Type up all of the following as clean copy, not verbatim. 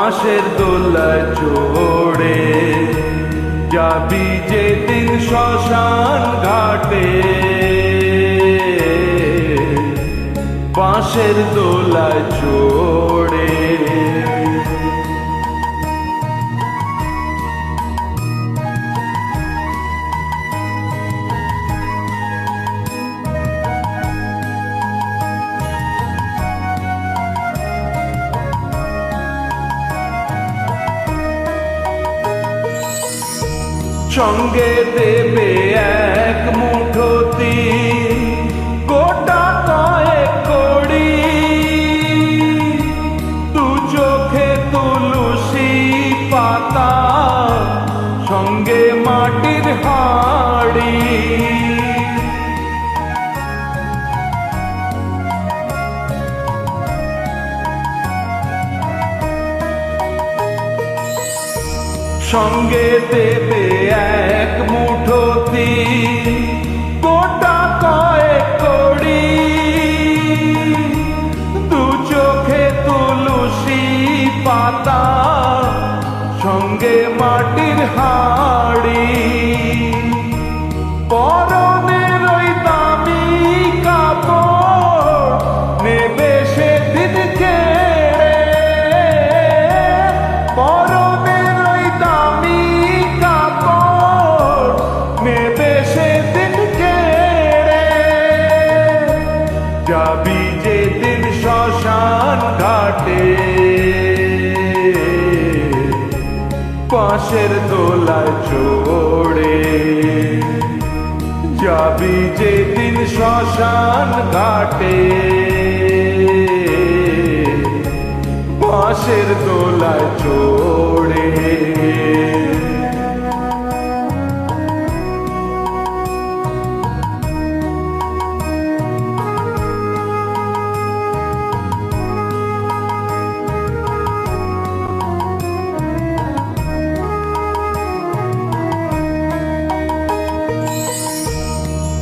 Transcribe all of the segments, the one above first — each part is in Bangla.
বাঁশের দোলায় চড়ে যাবি যেদিন শ্মশান ঘাটে, বাঁশের দোলায় চড়ে। সঙ্গে দেবে এক মুঠো তিল, গোটা কয়েক কড়ি, দু চোখে তুলসী পাতা, সঙ্গে মাটির হাড়ি। সঙ্গে দেবে এক মুঠো তিল, গোটা কয়েক কড়ি, দু চোখে তুলসী পাতা, সঙ্গে মাটির হাড়ি। পরনের ওই দামি কাপড় নেবে সেদিন কেড়ে, পরনের ওই দামি কাপড় নেবে সেদিন কেড়ে। যাবি যেদিন শ্মশান ঘাটে, বাঁশের দোলায় চড়ে। যাবি যেদিন শ্মশান ঘাটে, বাঁশের দোলায় চড়ে।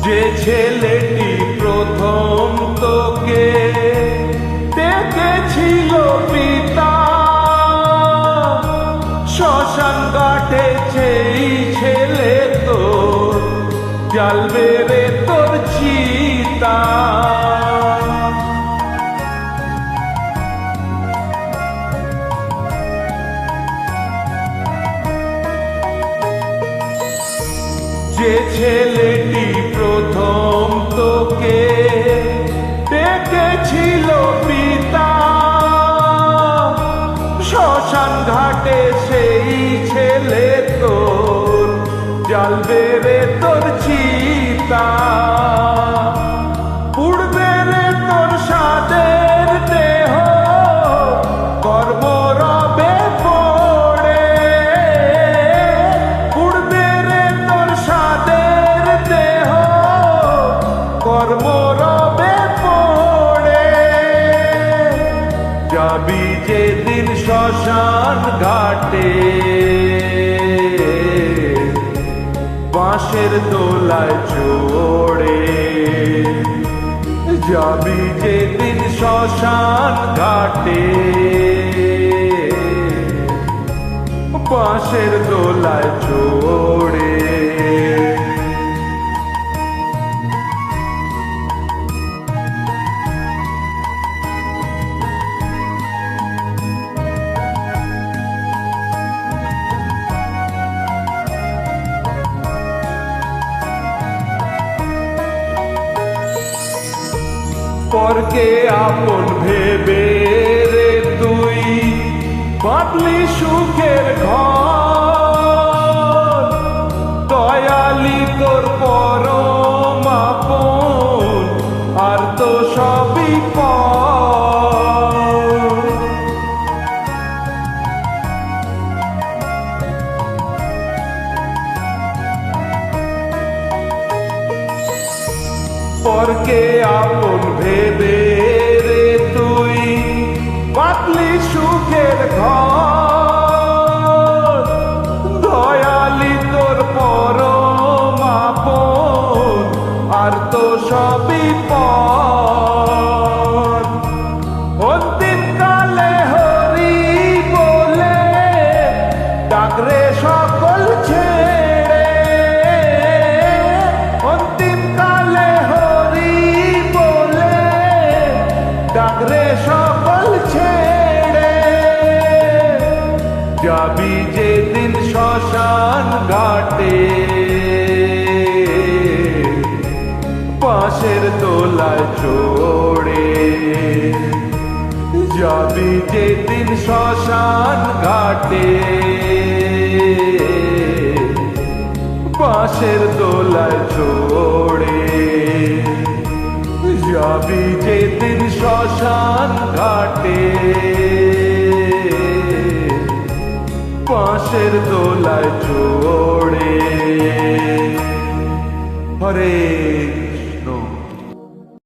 যে ছেলেটি প্রথম তোকে দেখেছিল পিতা, শ্মশান ঘাটে সেই ছেলে তো জ্বালবে রে তোর চিতা। যে ছেলেটি প্রথম তোকে দেখেছিল পিতা, শ্মশান ঘাটে সেই ছেলে তোর জ্বালবে রে তোর চিতা। পুড়বে রে তোর সাদের দেহ কর্ম রবে পড়ে, পুড়বে রে তোর সাদের দেহ কর্ম রবে পড়ে। যাবি যেদিন শ্মশান ঘাটে, বাঁশের দোলায় চড়ে। যাবি যেদিন শ্মশান ঘাটে, বাঁশের দোলায় চড়ে। পরকে আপন ভেবে রে তুই বাঁধলি সুখের ঘর, দয়ালি তোর পরম আপন আর তো সবই পর। পরকে আপন ভেবে রে তুই বাঁধলি সুখের ঘর, দয়ালি তোর পরম আপন আর তো সবই পর। অন্তিম কালে হরি বলে যাবি যেদিন শ্মশান ঘাটে বাঁশের দোলায় চড়ে, যাবি যেদিন শ্মশান ঘাটে বাঁশের দোলায় চড়ে। হরে